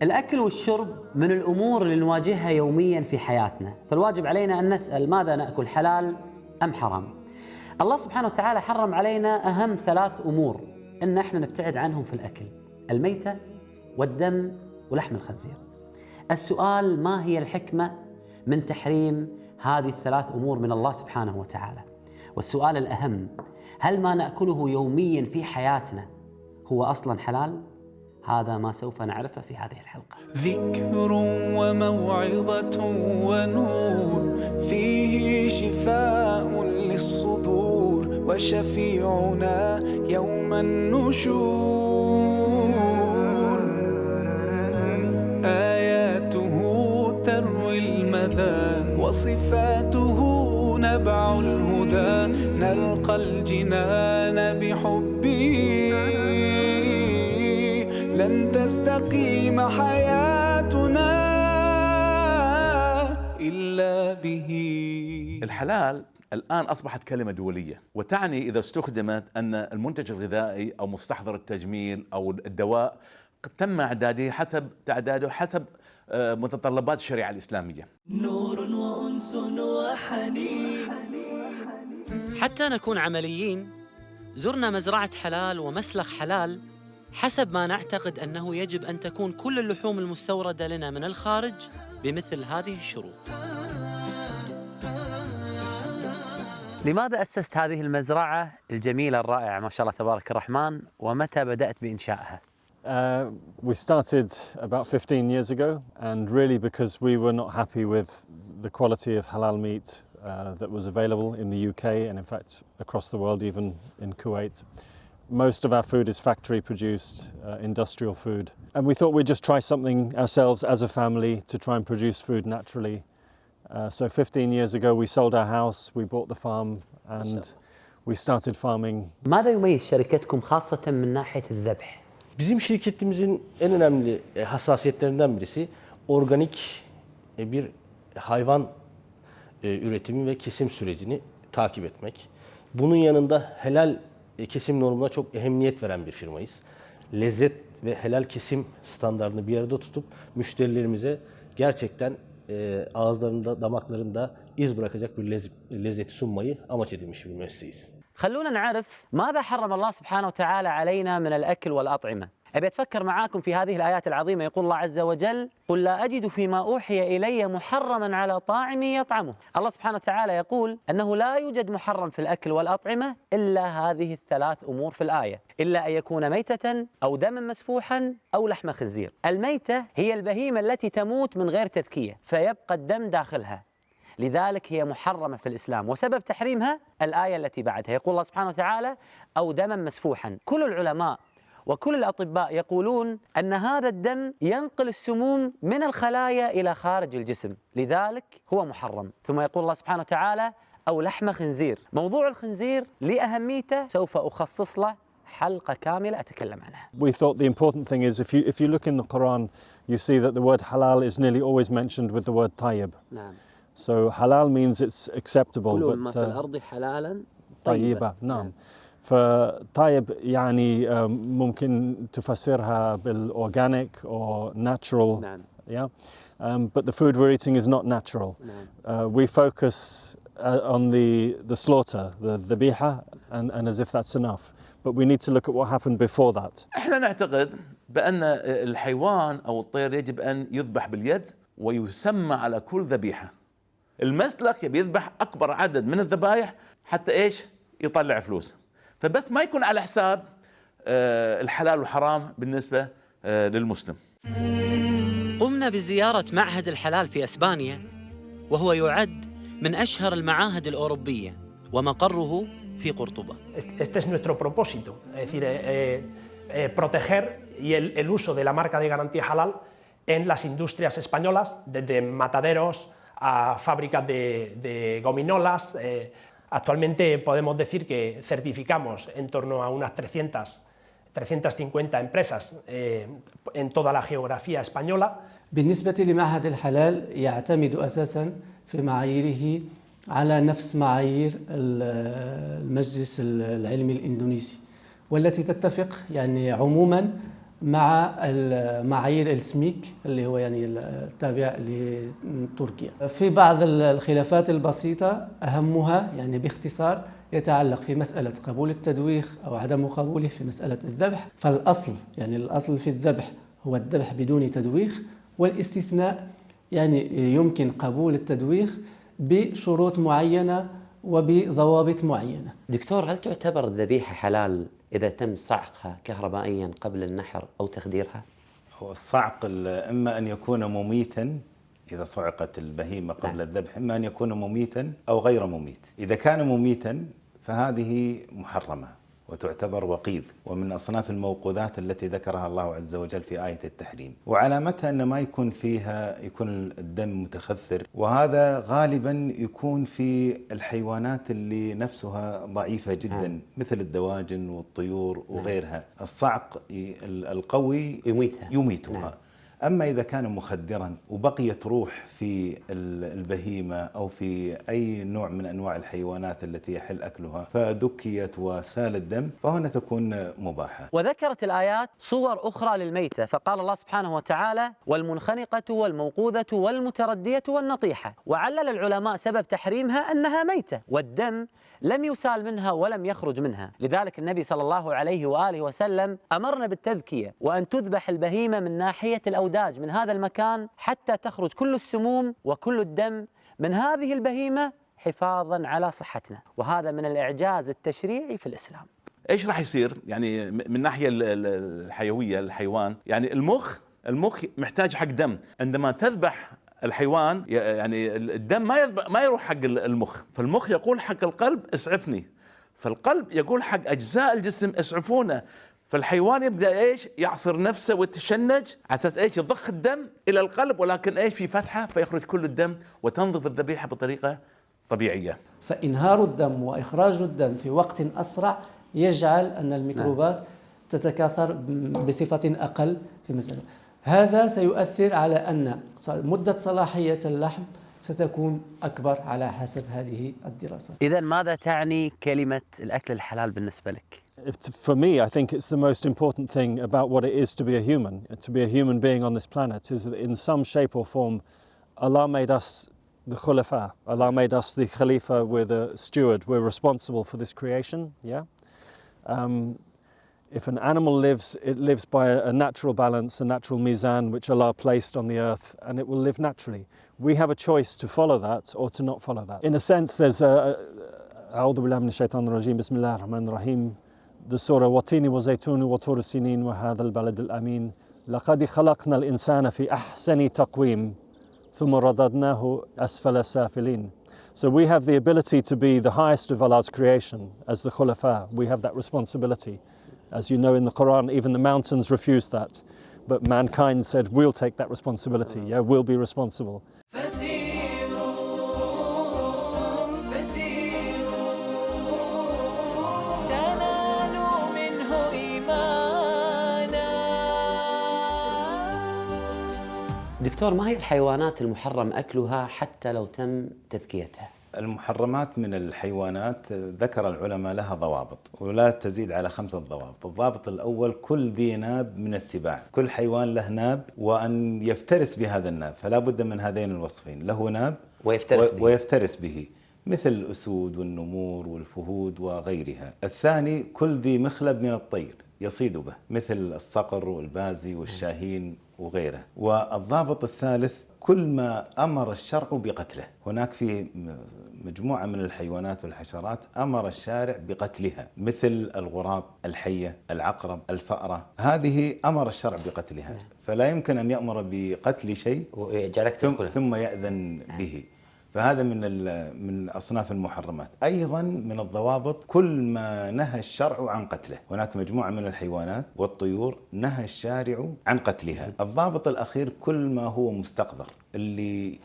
الأكل والشرب من الأمور اللي نواجهها يوميا في حياتنا، فالواجب علينا أن نسأل ماذا نأكل، حلال أم حرام؟ الله سبحانه وتعالى حرم علينا أهم 3 أمور إن احنا نبتعد عنهم في الأكل: الميتة والدم ولحم الخنزير. السؤال: ما هي الحكمة من تحريم هذه ال3 أمور من الله سبحانه وتعالى؟ والسؤال الأهم: هل ما نأكله يوميا في حياتنا هو أصلا حلال؟ هذا ما سوف نعرفه في هذه الحلقة. ذكر وموعظة ونور، فيه شفاء للصدور، وشفيعنا يوم النشور. آياته تروي المدى، وصفاته نبع الهدى، نلقى الجنان بحبه، لن تستقيم حياتنا إلا به. الحلال الآن أصبحت كلمة دولية، وتعني إذا استخدمت أن المنتج الغذائي أو مستحضر التجميل أو الدواء قد تم تعداده حسب متطلبات الشريعة الإسلامية. نور وأنس وحنين. حتى نكون عمليين، زرنا مزرعة حلال ومسلخ حلال حسب ما نعتقد أنه يجب أن تكون كل اللحوم المستوردة لنا من الخارج بمثل هذه الشروط. لماذا أسست هذه المزرعة الجميلة الرائعة ما شاء الله تبارك الرحمن، ومتى بدأت بإنشائها؟ We started about 15 years ago, and really because we were not happy with the quality of halal meat that was available in the UK and in fact across the world, even in Kuwait. Most of our food is factory produced, industrial food. And we thought we'd just try something ourselves as a family to try and produce food naturally. So 15 years ago we sold our house, we bought the farm and we started farming. ماذا يميز شركتكم خاصة من ناحية الذبح؟ Bizim şirketimizin en önemli hassasiyetlerinden birisi organik bir hayvan üretimi ve kesim sürecini takip etmek. Bunun yanında helal kesim normuna çok ehemmiyet veren bir firmayız. Lezzet ve helal kesim standartını bir arada tutup müşterilerimize gerçekten ağızlarında, damaklarında iz bırakacak bir lezzeti sunmayı amaç edilmiş bir müesseseyiz. خلونا نعرف ماذا حرم الله سبحانه وتعالى علينا من الأكل والأطعمة. أبي أتفكر معاكم في هذه الآيات العظيمة. يقول الله عز وجل: قل لا أجد فيما أوحي إلي محرما على طاعم يطعمه. الله سبحانه وتعالى يقول أنه لا يوجد محرم في الأكل والأطعمة إلا هذه ال3 أمور في الآية، إلا أن يكون ميتة أو دما مسفوحا أو لحم خنزير. الميتة هي البهيمة التي تموت من غير تذكية فيبقى الدم داخلها، لذلك هي محرمة في الإسلام، وسبب تحريمها الآية التي بعدها. يقول الله سبحانه وتعالى: أو دما مسفوحا. كل العلماء وكل الأطباء يقولون أن هذا الدم ينقل السموم من الخلايا إلى خارج الجسم، لذلك هو محرم. ثم يقول الله سبحانه وتعالى: أو لحم خنزير. موضوع الخنزير لأهميته سوف أخصص له حلقة كاملة أتكلم عنها. We thought the important thing is if you look in the Quran, you see that the word halal is nearly always mentioned with the word tayyib. نعم. So halal means it's acceptable. كل ما في الأرض حلالا طيبة. نعم. فطيب يعني ممكن تفسرها بالorganic or natural. نعم. Yeah. But the food we're eating is not natural. نعم. We focus on the slaughter, the ذبيحة, and as if that's enough. But we need to look at what happened before that. احنا نعتقد بأن الحيوان أو الطير يجب أن يذبح باليد ويسمى على كل ذبيحة. المسلخ يبي يذبح أكبر عدد من الذبائح حتى إيش؟ يطلع فلوس. فبس ما يكون على حساب الحلال والحرام بالنسبة للمسلم. قمنا بزيارة معهد الحلال في أسبانيا، وهو يعد من أشهر المعاهد الأوروبية ومقره في قرطبة. Este es nuestro propósito, es decir, proteger el uso de la marca de garantía halal en las industrias españolas, desde mataderos a fábricas de gominolas. Actualmente podemos decir que certificamos en torno a unas 350 empresas en toda la geografía española. بالنسبة لمعهد الحلال يعتمد أساساً في معاييره على نفس معايير المجلس العلمي الإندونيسي، والتي تتفق يعني عموماً مع معايير السميك اللي هو يعني التابع لتركيا. في بعض الخلافات البسيطة أهمها يعني باختصار يتعلق في مسألة قبول التدويخ أو عدم قبوله في مسألة الذبح. فالأصل يعني الأصل في الذبح هو الذبح بدون تدويخ، والاستثناء يعني يمكن قبول التدويخ بشروط معينة وبضوابط معينة. دكتور، هل تعتبر الذبيحة حلال إذا تم صعقها كهربائيا قبل النحر أو تخديرها؟ هو الصعق إما أن يكون مميتا إذا صعقت البهيمة قبل الذبح، إما أن يكون مميتا أو غير مميت. إذا كان مميتا فهذه محرمة وتعتبر وقيذ، ومن أصناف الموقوذات التي ذكرها الله عز وجل في آية التحريم، وعلامتها أن ما يكون فيها يكون الدم متخثر، وهذا غالبا يكون في الحيوانات اللي نفسها ضعيفة جدا مثل الدواجن والطيور وغيرها. الصعق القوي يميتها. أما إذا كان مخدرا وبقيت روح في البهيمة أو في أي نوع من أنواع الحيوانات التي يحل أكلها فذكيت وسال الدم، فهنا تكون مباحة. وذكرت الآيات صور أخرى للميتة، فقال الله سبحانه وتعالى: والمنخنقة والموقوذة والمتردية والنطيحة. وعلل العلماء سبب تحريمها أنها ميتة، والدم لم يسال منها ولم يخرج منها. لذلك النبي صلى الله عليه وآله وسلم أمرنا بالتذكية، وأن تذبح البهيمة من ناحية الأوداج من هذا المكان حتى تخرج كل السموم وكل الدم من هذه البهيمة حفاظا على صحتنا. وهذا من الإعجاز التشريعي في الإسلام. ايش راح يصير يعني من ناحية الحيوية الحيوان؟ يعني المخ محتاج حق دم. عندما تذبح الحيوان يعني الدم ما يروح حق المخ، فالمخ يقول حق القلب اسعفني، فالقلب يقول حق أجزاء الجسم اسعفونا، فالحيوان يبدأ ايش؟ يعصر نفسه ويتشنج حتى ايش؟ يضخ الدم إلى القلب، ولكن ايش؟ في فتحة فيخرج كل الدم وتنظف الذبيحة بطريقة طبيعية. فإنهار الدم وإخراج الدم في وقت أسرع يجعل أن الميكروبات تتكاثر بصفة أقل في مسألة. هذا سيؤثر على أن مدة صلاحية اللحم ستكون أكبر على حسب هذه الدراسات. إذن ماذا تعني كلمة الأكل الحلال بالنسبة لك؟ For me, I think it's the most important thing about what it is to be a human being on this planet, is that in some shape or form, Allah made us the khulafa, Allah made us the khalifa, we're the steward, we're responsible for this creation, yeah? If an animal lives, it lives by a natural balance, a natural mizan which Allah placed on the earth, and it will live naturally. We have a choice to follow that or to not follow that. In a sense, there's أعوذ بالله من الشيطان الرجيم بسم الله الرحمن الرحيم. The surah وَالتِّينِ وَزَيْتُونِ وَطُورِ سِينِينَ وَهَذَا الْبَلَدِ الْأَمِينَ لَقَدْ خَلَقْنَا الْإِنسَانَ فِي أَحْسَنِ تَقْوِيمٍ ثُمَّ رَدَدْنَاهُ أَسْفَلَ سَافِلِينَ. So we have the ability to be the highest of Allah's creation as the khulafa. We have that responsibility. As you know in the Quran, even the mountains refused that. But mankind said, we'll take that responsibility. Yeah, we'll be responsible. دكتور، ما هي الحيوانات المحرم أكلها حتى لو تم تذكيتها؟ المحرمات من الحيوانات ذكر العلماء لها ضوابط ولا تزيد على 5 ضوابط. الضابط الأول: كل ذي ناب من السباع. كل حيوان له ناب وأن يفترس بهذا الناب، فلا بد من هذين الوصفين: له ناب ويفترس به، مثل الأسود والنمور والفهود وغيرها. الثاني: كل ذي مخلب من الطير يصيد به، مثل الصقر والبازي والشاهين وغيره. والضابط الثالث: كل ما أمر الشرع بقتله. هناك في مجموعة من الحيوانات والحشرات أمر الشارع بقتلها، مثل الغراب، الحية، العقرب، الفأرة، هذه أمر الشرع بقتلها، فلا يمكن أن يأمر بقتل شيء ثم يأذن به. فهذا من أصناف المحرمات. أيضا من الضوابط: كل ما نهى الشرع عن قتله. هناك مجموعة من الحيوانات والطيور نهى الشارع عن قتلها. الضابط الأخير: كل ما هو مستقذر، اللي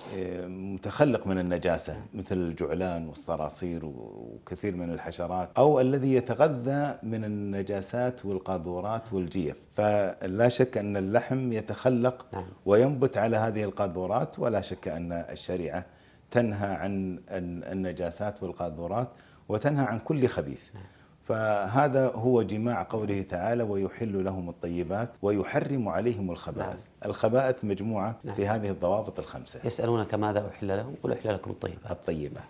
متخلق من النجاسة، مثل الجعلان والصراصير وكثير من الحشرات، أو الذي يتغذى من النجاسات والقاذورات والجيف. فلا شك أن اللحم يتخلق وينبت على هذه القاذورات، ولا شك أن الشريعة تنهى عن النجاسات والقاذورات وتنهى عن كل خبيث. فهذا هو جماع قوله تعالى ويحل لهم الطيبات ويحرم عليهم الخبائث. الخبائث مجموعة في هذه الضوابط الخمسة. يسألونك ماذا أحل لهم؟ قل أحل لكم الطيبات.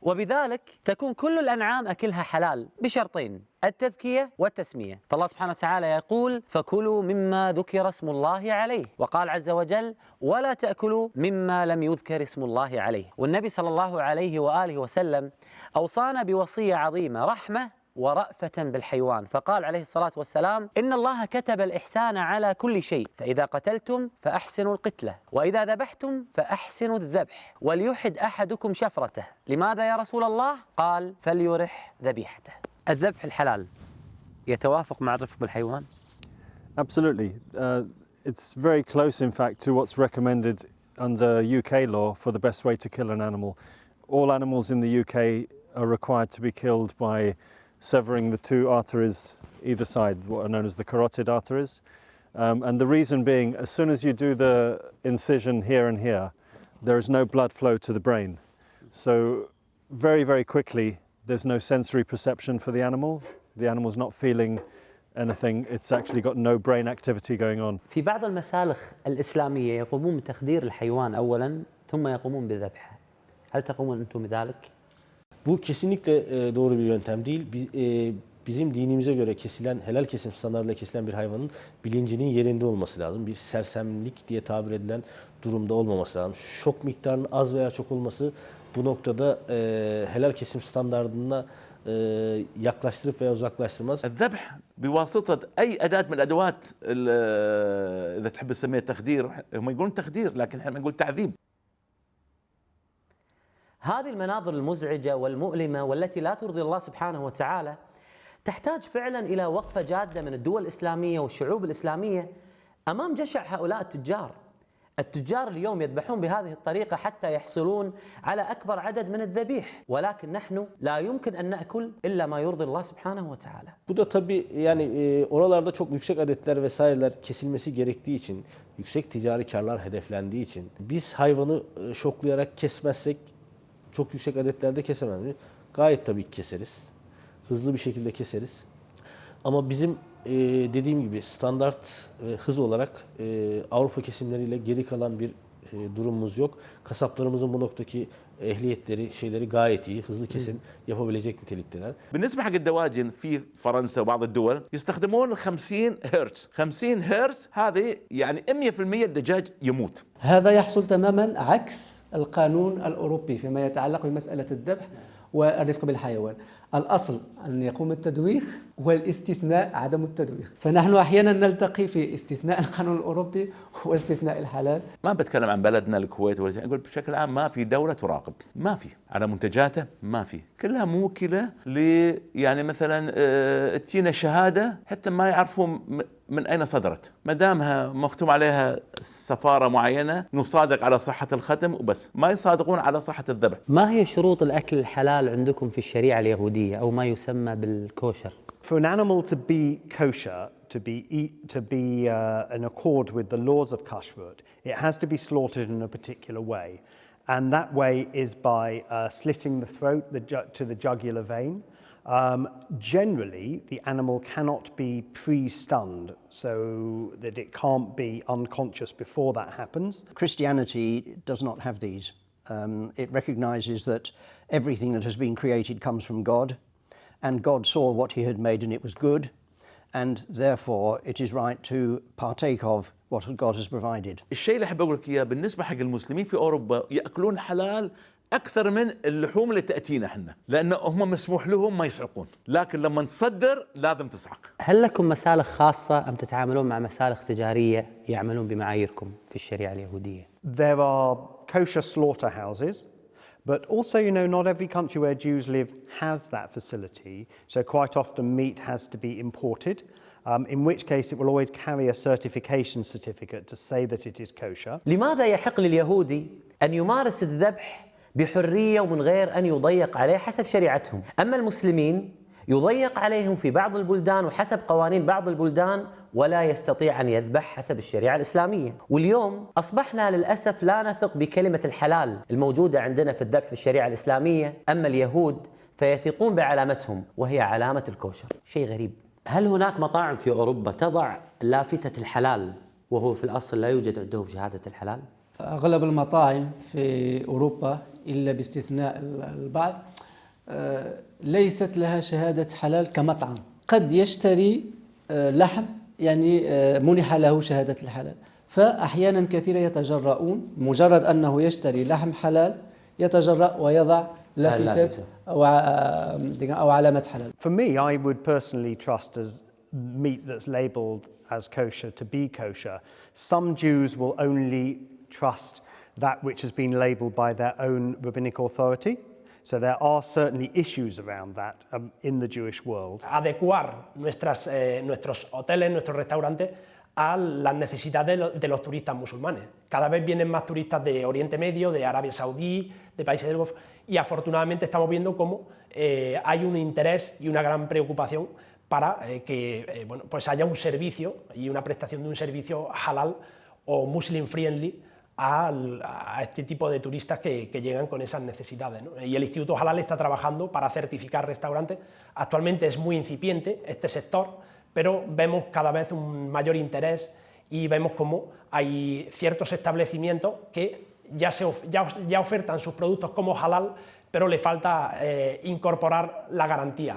وبذلك تكون كل الأنعام أكلها حلال بشرطين: التذكية والتسمية. فالله سبحانه وتعالى يقول: فكلوا مما ذكر اسم الله عليه، وقال عز وجل: ولا تأكلوا مما لم يذكر اسم الله عليه. والنبي صلى الله عليه وآله وسلم أوصانا بوصية عظيمة: رحمة ورأفة بالحيوان، فقال عليه الصلاة والسلام: إن الله كتب الإحسان على كل شيء، فإذا قتلتم فأحسنوا القتلة، وإذا ذبحتم فأحسنوا الذبح، وليحد أحدكم شفرته. لماذا يا رسول الله؟ قال: فليرح ذبيحته. الذبح الحلال يتوافق مع الرفق بالحيوان؟ Absolutely. It's very close, in fact, to what's recommended under UK law for the best way to kill an animal. All animals in the UK are required to be killed by severing the two arteries either side, what are known as the carotid arteries. And the reason being, as soon as you do the incision here and here, there is no blood flow to the brain. So very, very quickly, there's no sensory perception for the animal. The animal's not feeling anything. It's actually got no brain activity going on. في بعض المسالخ الإسلامية يقومون بتخدير الحيوان أولاً ثم يقومون بذبحه. هل تقومون أنتم بذلك؟ Bu kesinlikle doğru bir yöntem değil. Bizim dinimize göre kesilen, helal kesim standartıyla kesilen bir hayvanın bilincinin yerinde olması lazım. Bir sersemlik diye tabir edilen durumda olmaması lazım. Şok miktarının az veya çok olması bu noktada helal kesim standartına yaklaştırıp veya uzaklaştırmaz. الذبح بواسطة أي أداة من الأدوات إذا تحب تسميها تخدير، هم يقولون تخدير لكن احنا نقول تعذيب. هذه المناظر المزعجة والمؤلمة والتي لا ترضي الله سبحانه وتعالى تحتاج فعلا إلى وقفة جادة من الدول الإسلامية والشعوب الإسلامية أمام جشع هؤلاء التجار. التجار اليوم يذبحون بهذه الطريقة حتى يحصلون على أكبر عدد من الذبيح، ولكن نحن لا يمكن أن نأكل إلا ما يرضي الله سبحانه وتعالى. Bu da tabii yani oralarda çok yüksek adetler vesaireler kesilmesi gerektiği için, yüksek ticari karlar hedeflendiği için biz hayvanı şoklayarak kesmezsek çok yüksek adetlerde kesemez. Gayet tabii ki keseriz. Hızlı bir şekilde keseriz. Ama bizim dediğim gibi standart ve hız olarak Avrupa kesimleriyle geri kalan bir durumumuz yok. Kasaplarımızın bu noktaki ehliyetleri, şeyleri gayet iyi. Hızlı kesim yapabilecek nitelikteler. بالنسبة حق الدواجن في فرنسا وبعض الدول يستخدمون 50 هرتز. 50 هرتز هذه يعني 100% الدجاج يموت. هذا يحصل تماما عكس القانون الأوروبي فيما يتعلق بمسألة الذبح والرفق بالحيوان. الأصل أن يقوم التدويخ والاستثناء عدم التدويخ، فنحن أحيانا نلتقي في استثناء القانون الأوروبي واستثناء الحلال. ما بتكلم عن بلدنا الكويت ولا شيء، أقول بشكل عام ما في دولة تراقب، ما في على منتجاته، ما في، كلها موكلة يعني مثلا تجينا شهادة حتى ما يعرفون من أين صدرت، ما دامها مختوم عليها سفارة معينة نصادق على صحة الختم وبس، ما يصادقون على صحة الذبح. ما هي شروط الأكل الحلال عندكم في الشريعة اليهودية أو ما يسمى بالكوشر؟ For an animal to be kosher, to be in accord with the laws of kashrut, it has to be slaughtered in a particular way, and that way is by slitting the throat to the jugular vein. Generally, the animal cannot be pre-stunned, so that it can't be unconscious before that happens. Christianity does not have these. It recognizes that everything that has been created comes from God, and God saw what he had made and it was good, and therefore it is right to partake of what God has provided. الشيء اللي أحب أقول لك إياه بالنسبة حق المسلمين في أوروبا يأكلون حلال أكثر من اللحوم اللي تأتينا احنا، لأن هم مسموح لهم ما يصعقون، لكن لما تصدر لازم تصعق. هل لكم مسالخ خاصة أم تتعاملون مع مسالخ تجارية يعملون بمعاييركم في الشريعة اليهودية؟ There are kosher slaughterhouses, but also, not every country where Jews live has that facility, so quite often meat has to be imported, in which case it will always carry a certification certificate to say that it is kosher. لماذا يحق لليهودي أن يمارس الذبح بحرية ومن غير أن يضيق عليه حسب شريعتهم؟ أما المسلمين يضيق عليهم في بعض البلدان وحسب قوانين بعض البلدان ولا يستطيع أن يذبح حسب الشريعة الإسلامية. واليوم أصبحنا للأسف لا نثق بكلمة الحلال الموجودة عندنا في الذبح في الشريعة الإسلامية، أما اليهود فيثقون بعلامتهم وهي علامة الكوشر. شيء غريب. هل هناك مطاعم في أوروبا تضع لافتة الحلال وهو في الأصل لا يوجد عندهم شهادة الحلال؟ أغلب المطاعم في أوروبا إلا باستثناء البعض ليست لها شهادة حلال كمطعم. قد يشتري لحم يعني منح له شهادة الحلال، فأحيانا كثيرة يتجرؤون مجرد أنه يشتري لحم حلال يتجرأ ويضع لافتة أو علامة حلال. For me, I would personally trust as meat that's labelled as kosher to be kosher. Some Jews will only trust that which has been labelled by their own rabbinic authority. So there are certainly issues around that in the Jewish world. Adecuar nuestros hoteles, nuestros restaurantes a las necesidades de los turistas musulmanes. Cada vez vienen más turistas de Oriente Medio, de Arabia Saudí, de países del Golfo, y afortunadamente estamos viendo cómo hay un interés y una gran preocupación para que bueno, pues haya un servicio y una prestación de un servicio halal o muslim friendly a este tipo de turistas que llegan con esas necesidades, ¿no? Y el Instituto Halal está trabajando para certificar restaurantes. Actualmente es muy incipiente este sector, pero vemos cada vez un mayor interés y vemos cómo hay ciertos establecimientos que ya ofertan sus productos como halal, pero le falta incorporar la garantía,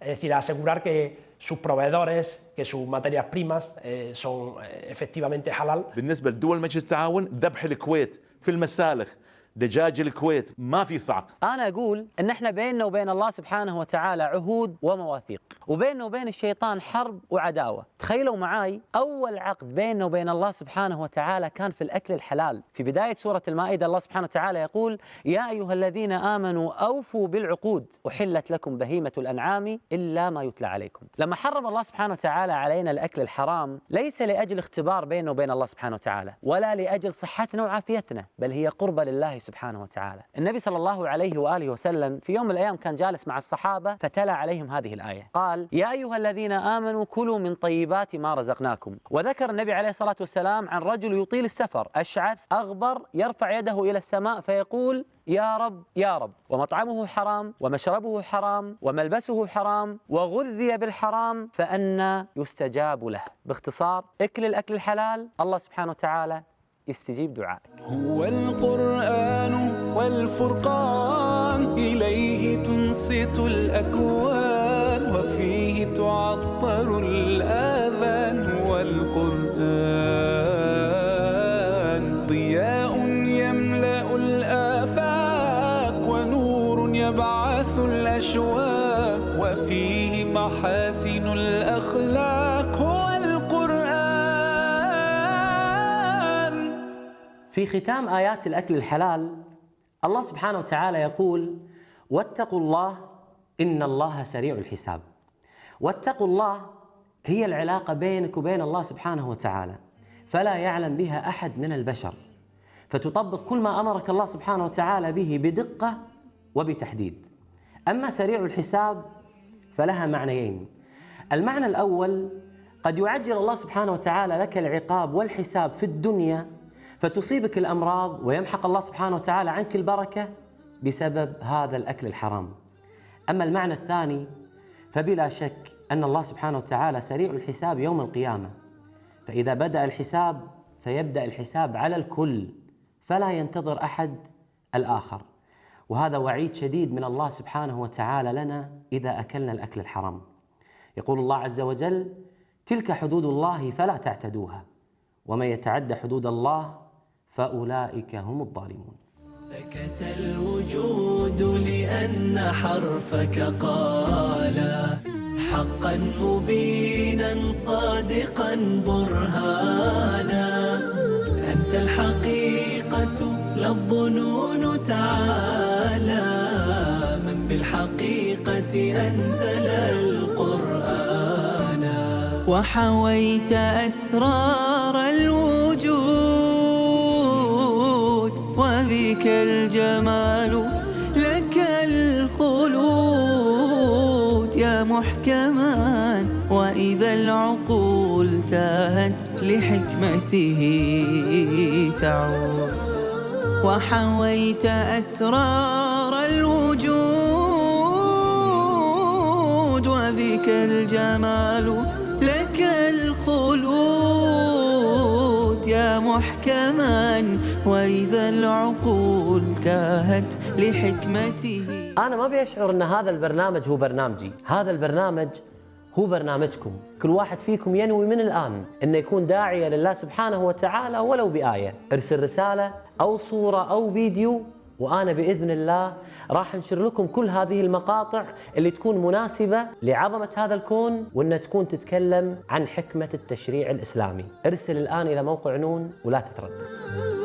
es decir, asegurar que sus proveedores, que sus materias primas son efectivamente halal. بالنسبة لدول مجلس التعاون ذبح الكويت في المسالخ دجاج الكويت ما في صعق. أنا أقول إن إحنا بيننا وبين الله سبحانه وتعالى عهود ومواثيق، وبيننا وبين الشيطان حرب وعداوة. تخيلوا معاي أول عقد بيننا وبين الله سبحانه وتعالى كان في الأكل الحلال. في بداية سورة المائدة الله سبحانه وتعالى يقول: يا أيها الذين آمنوا أوفوا بالعقود أحلت لكم بهيمة الأنعام إلا ما يتلى عليكم. لما حرم الله سبحانه وتعالى علينا الأكل الحرام ليس لأجل اختبار بيننا وبين الله سبحانه وتعالى ولا لأجل صحتنا وعافيتنا، بل هي قربة لله سبحانه وتعالى. النبي صلى الله عليه وآله وسلم في يوم من الأيام كان جالس مع الصحابة فتلا عليهم هذه الآية، قال: يا أيها الذين آمنوا كلوا من طيبات ما رزقناكم. وذكر النبي عليه الصلاة والسلام عن رجل يطيل السفر أشعث أغبر يرفع يده إلى السماء فيقول: يا رب يا رب، ومطعمه حرام ومشربه حرام وملبسه حرام وغذي بالحرام فأنى يستجاب له. باختصار، اكل الأكل الحلال الله سبحانه وتعالى يستجيب دعائك. هو القرآن والفرقان إليه تنصت الأكوان وفيه تعطر الآذان والقرآن ضياء يملأ الآفاق ونور يبعث الأشواق وفيه محاسن الأخلاق هو في ختام آيات الأكل الحلال الله سبحانه وتعالى يقول: واتقوا الله إن الله سريع الحساب. واتقوا الله هي العلاقة بينك وبين الله سبحانه وتعالى، فلا يعلم بها أحد من البشر، فتطبق كل ما أمرك الله سبحانه وتعالى به بدقة وبتحديد. أما سريع الحساب فلها معنيين. المعنى الأول: قد يعجل الله سبحانه وتعالى لك العقاب والحساب في الدنيا فتصيبك الأمراض ويمحق الله سبحانه وتعالى عنك البركة بسبب هذا الأكل الحرام. أما المعنى الثاني فبلا شك أن الله سبحانه وتعالى سريع الحساب يوم القيامة، فإذا بدأ الحساب فيبدأ الحساب على الكل فلا ينتظر أحد الآخر، وهذا وعيد شديد من الله سبحانه وتعالى لنا إذا أكلنا الأكل الحرام. يقول الله عز وجل: تلك حدود الله فلا تعتدوها ومن يتعد حدود الله فأولئك هم الظالمون. سكت الوجود لأن حرفك قال حقا مبينا صادقا برهانا أنت الحقيقة لا الظنون تعالى من بالحقيقة أنزل القرآن وحويت أسرار الوجود وبك الجمال لك الخلود يا محكما وإذا العقول تاهت لحكمته تعود وحويت أسرار الوجود فيك الجمال لك الخلود يا محكما وإذا العقول تاهت لحكمته. أنا ما بيشعر أن هذا البرنامج هو برنامجي، هذا البرنامج هو برنامجكم. كل واحد فيكم ينوي من الآن أنه يكون داعية لله سبحانه وتعالى ولو بآية. ارسل رسالة أو صورة أو فيديو، وأنا بإذن الله راح انشر لكم كل هذه المقاطع اللي تكون مناسبة لعظمة هذا الكون، وأنها تكون تتكلم عن حكمة التشريع الإسلامي. ارسل الآن إلى موقع نون ولا تتردد.